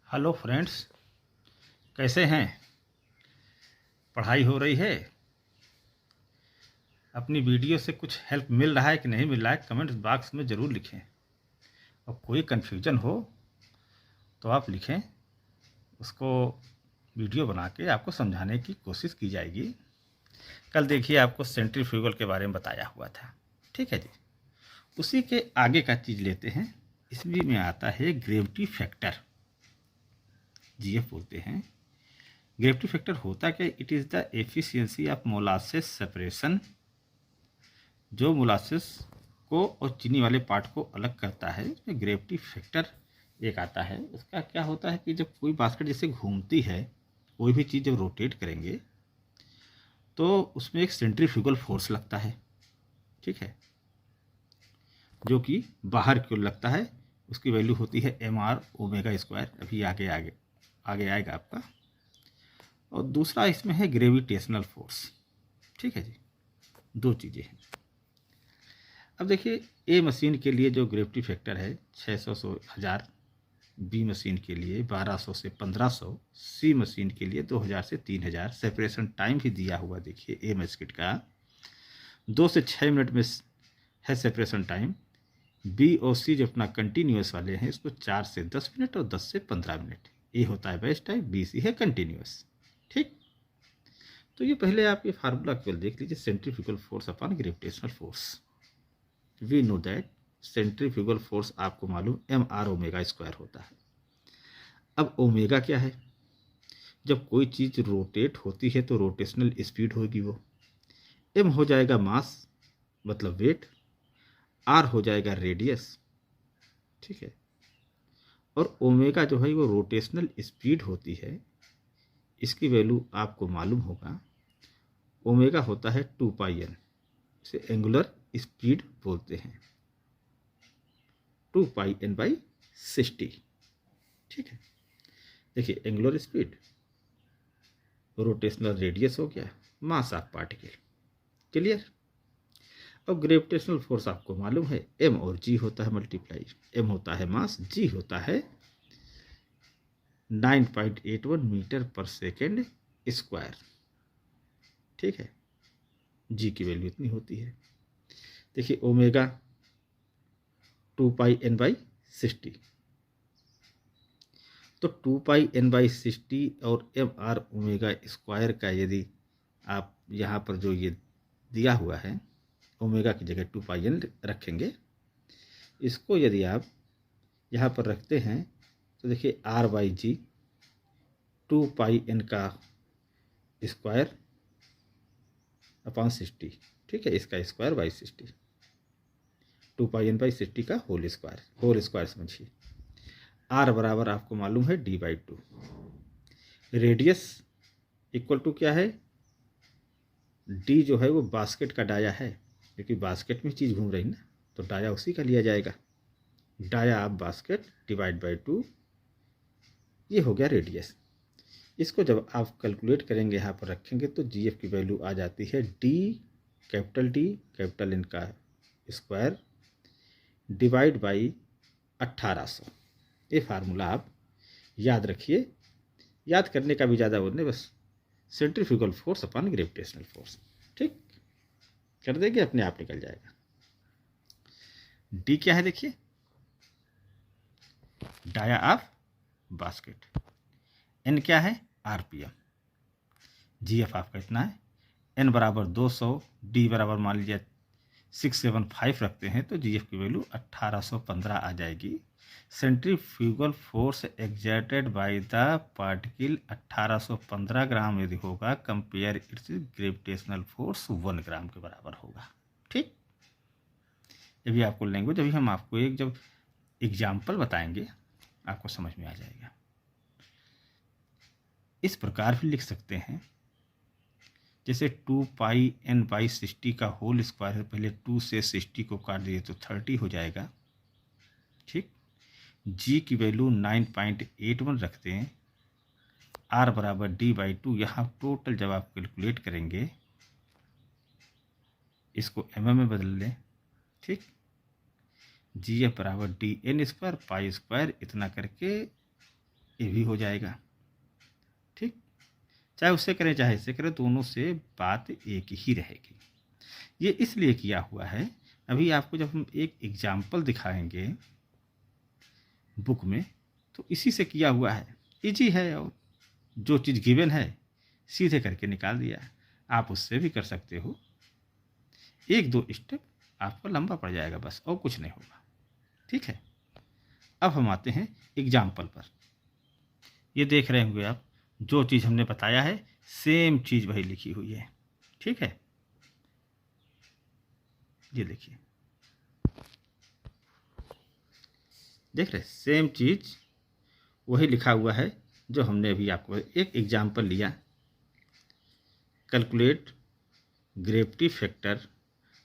Hello friends, कैसे हैं? पढ़ाई हो रही है? अपनी वीडियो से कुछ हेल्प मिल रहा है कि नहीं मिल रहा है, कमेंट बॉक्स में ज़रूर लिखें। और कोई कन्फ्यूजन हो तो आप लिखें, उसको वीडियो बना के आपको समझाने की कोशिश की जाएगी। कल देखिए आपको सेंट्रीफ्यूगल के बारे में बताया हुआ था, ठीक है जी। उसी के आगे का चीज़ लेते हैं। इसमें में आता है ग्रेविटी फैक्टर, जीएफ बोलते हैं। ग्रेविटी फैक्टर होता क्या? It is the efficiency of molasses separation, जो मोलासेस को और चीनी वाले पार्ट को अलग करता है। इसमें ग्रेविटी फैक्टर एक आता है। उसका क्या होता है कि जब कोई बास्केट जैसे घूमती है, कोई भी चीज़ जब रोटेट करेंगे तो उसमें एक सेंट्रीफ्यूगल फोर्स लगता है, ठीक है, जो कि बाहर की ओर लगता है। उसकी वैल्यू होती है mr ओमेगा स्क्वायर। अभी आगे आगे आगे आएगा आपका। और दूसरा इसमें है ग्रेविटेशनल फोर्स, ठीक है जी। दो चीज़ें हैं। अब देखिए, ए मशीन के लिए जो ग्रेविटी फैक्टर है 600 से 1000, बी मशीन के लिए 1200 से 1500, सी मशीन के लिए 2000 से 3000। सेपरेशन टाइम भी दिया हुआ देखिए ए मस्किट का 2 से 6 मिनट में है सेपरेशन टाइम। बी और सी जो अपना कंटिन्यूस वाले हैं इसको 4 से 10 मिनट और 10 से 15 मिनट। ए होता है बेस्ट टाइम, बी सी है कंटिन्यूस, ठीक। तो ये पहले आप ये फार्मूला केवल देख लीजिए, centrifugal force upon gravitational force. We know that centrifugal force आपको मालूम mr ओमेगा स्क्वायर होता है। अब ओमेगा क्या है? जब कोई चीज़ रोटेट होती है तो रोटेशनल स्पीड होगी वो। m हो जाएगा मास मतलब वेट, r हो जाएगा रेडियस, ठीक है। और ओमेगा जो है वो रोटेशनल स्पीड होती है। इसकी वैल्यू आपको मालूम होगा, ओमेगा होता है 2πn, इसे एंगुलर स्पीड बोलते हैं, 2πn/60, ठीक है। देखिए, एंगुलर स्पीड, रोटेशनल रेडियस हो गया, मास ऑफ पार्टिकल, क्लियर। अब ग्रेविटेशनल फोर्स आपको मालूम है, m और g होता है मल्टीप्लाई। m होता है मास, g होता है 9.81 मीटर पर सेकेंड स्क्वायर, ठीक है। g की वैल्यू इतनी होती है। देखिए, ओमेगा 2πn/60, तो 2πn/60 और mr ओमेगा स्क्वायर का यदि आप यहाँ पर जो ये दिया हुआ है, ओमेगा की जगह 2πn रखेंगे, इसको यदि आप यहाँ पर रखते हैं तो देखिए r/g 2πn का स्क्वायर अपॉन 60, ठीक है। इसका स्क्वायर बाई 60, 2πn/60 का होल स्क्वायर समझिए। r बराबर आपको मालूम है d/2। रेडियस इक्वल टू क्या है? d जो है वो बास्केट का डाया है, क्योंकि बास्केट में चीज़ घूम रही ना, तो डाया उसी का लिया जाएगा। Dia of basket divide by 2, ये हो गया रेडियस। इसको जब आप कैलकुलेट करेंगे, यहाँ पर रखेंगे, तो जीएफ की वैल्यू आ जाती है डी कैपिटल एन का स्क्वायर डिवाइड बाई 1800। ये फार्मूला आप याद रखिए, याद करने का भी ज़्यादा वो नहीं, बस centrifugal force upon gravitational force, ठीक कर देंगे, अपने आप निकल जाएगा। डी क्या है? देखिए, डाया ऑफ बास्केट। एन क्या है? आरपीएम। जीएफ आपका इतना है, एन बराबर 200, डी बराबर मान लीजिए 675 रखते हैं, तो जीएफ की वैल्यू 1815 आ जाएगी। Centrifugal force exerted by the particle 1815 ग्राम यदि होगा, कंपेयर इट्स ग्रेविटेशनल फोर्स 1 ग्राम के बराबर होगा, ठीक। ये भी आपको लैंग्वेज, अभी हम आपको एक जब एग्जाम्पल बताएंगे आपको समझ में आ जाएगा। इस प्रकार भी लिख सकते हैं, जैसे 2πn/60 का होल स्क्वायर है, पहले 2 से 60 को काट दिए तो 30 हो जाएगा, ठीक। g की वैल्यू 9.81 रखते हैं, r बराबर d/2। यहाँ टोटल जब आप कैलकुलेट करेंगे, इसको mm में बदल लें, ठीक। जी एफ बराबर d n square pi square इतना करके ये भी हो जाएगा। ठीक, चाहे उससे करें चाहे इससे करें, दोनों से बात एक ही रहेगी। ये इसलिए किया हुआ है, अभी आपको जब हम एक एग्जाम्पल दिखाएंगे बुक में, तो इसी से किया हुआ है, इजी है, और जो चीज़ गिवन है सीधे करके निकाल दिया है। आप उससे भी कर सकते हो, 1-2 स्टेप आपको लंबा पड़ जाएगा बस, और कुछ नहीं होगा। ठीक है, अब हम आते हैं एग्जाम्पल पर। ये देख रहे होंगे आप, जो चीज़ हमने बताया है सेम चीज़ वही लिखी हुई है। ठीक है, ये देखिए, देख रहे, सेम चीज़ वही लिखा हुआ है जो हमने अभी आपको एक एग्जाम्पल लिया। Calculate gravity factor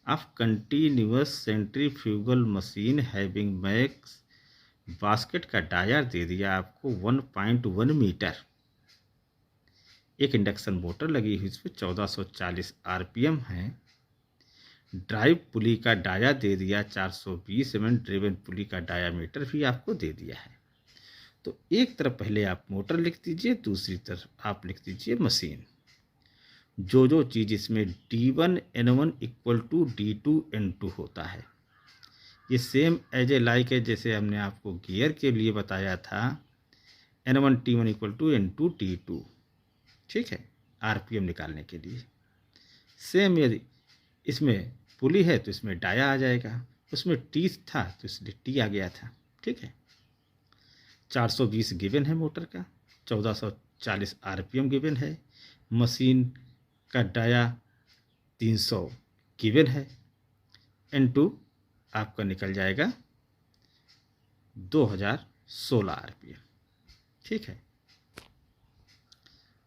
of continuous centrifugal machine having max basket का डायर दे दिया आपको 1.1 मीटर। एक इंडक्शन मोटर लगी हुई, इसमें 1440 आरपीएम है। ड्राइव पुली का डाया दे दिया 420 mm, ड्रिवन पुली का डायामीटर भी आपको दे दिया है। तो एक तरफ पहले आप मोटर लिख दीजिए, दूसरी तरफ आप लिख दीजिए मशीन। जो चीज़ इसमें D1N1 = D2N2 होता है, ये सेम एज ए लाइक है जैसे हमने आपको गियर के लिए बताया था, N1T1 = N2T2। ठीक है, आरपीएम निकालने के लिए सेम। यदि इसमें पुली है तो इसमें डाया आ जाएगा, उसमें टी था तो इसलिए टी आ गया था। ठीक है, 420 गिवन है मोटर का, 1440 आरपीएम गिवन है, मशीन का डाया 300 गिवन है, N2 आपका निकल जाएगा 2016 आरपीएम। ठीक है,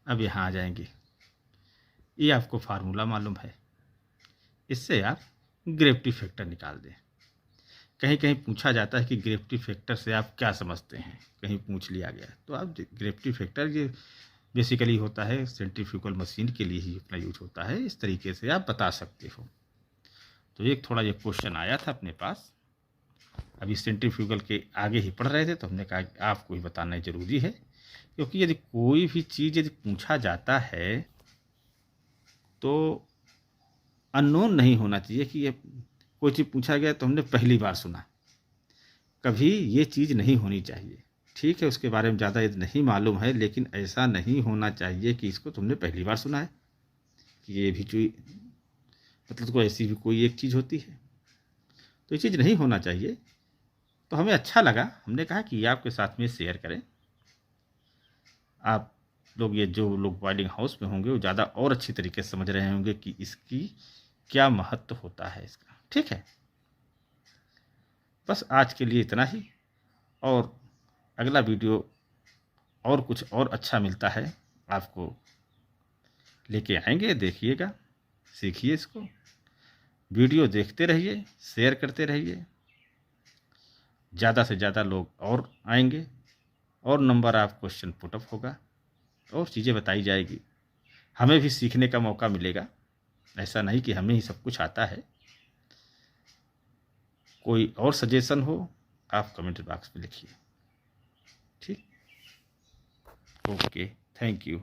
अब यहाँ आ जाएंगे, ये आपको फार्मूला मालूम है, इससे आप ग्रेविटी फैक्टर निकाल दें। कहीं कहीं पूछा जाता है कि ग्रेविटी फैक्टर से आप क्या समझते हैं, कहीं पूछ लिया गया, तो आप ग्रेविटी फैक्टर ये बेसिकली होता है सेंट्रीफ्यूगल मशीन के लिए ही अपना यूज होता है, इस तरीके से आप बता सकते हो। तो एक थोड़ा ये क्वेश्चन आया था अपने पास, अभी सेंट्रीफ्यूगल के आगे ही पढ़ रहे थे, तो हमने कहा कि आपको ही बताना ज़रूरी है, क्योंकि यदि कोई भी चीज़ यदि पूछा जाता है तो अननोन नहीं होना चाहिए कि ये कोई चीज़ पूछा गया तो हमने पहली बार सुना, कभी ये चीज़ नहीं होनी चाहिए। ठीक है, उसके बारे में ज़्यादा यदि नहीं मालूम है, लेकिन ऐसा नहीं होना चाहिए कि इसको तुमने पहली बार सुना है, कि ये भी चीज़ मतलब कोई ऐसी भी कोई एक चीज़ होती है, तो ये चीज़ नहीं होना चाहिए। तो हमें अच्छा लगा, हमने कहा कि आपके साथ में शेयर करें। आप लोग, ये जो लोग बॉयलिंग हाउस में होंगे वो ज़्यादा और अच्छी तरीके से समझ रहे होंगे कि इसकी क्या महत्व होता है इसका। ठीक है, बस आज के लिए इतना ही, और अगला वीडियो और कुछ और अच्छा मिलता है आपको लेके आएंगे, देखिएगा, सीखिए इसको, वीडियो देखते रहिए, शेयर करते रहिए, ज़्यादा से ज़्यादा लोग और आएंगे, और नंबर ऑफ क्वेश्चन पुटअप होगा, और चीज़ें बताई जाएगी, हमें भी सीखने का मौका मिलेगा। ऐसा नहीं कि हमें ही सब कुछ आता है। कोई और सजेशन हो आप कमेंट बॉक्स में लिखिए। ठीक, ओके, थैंक यू।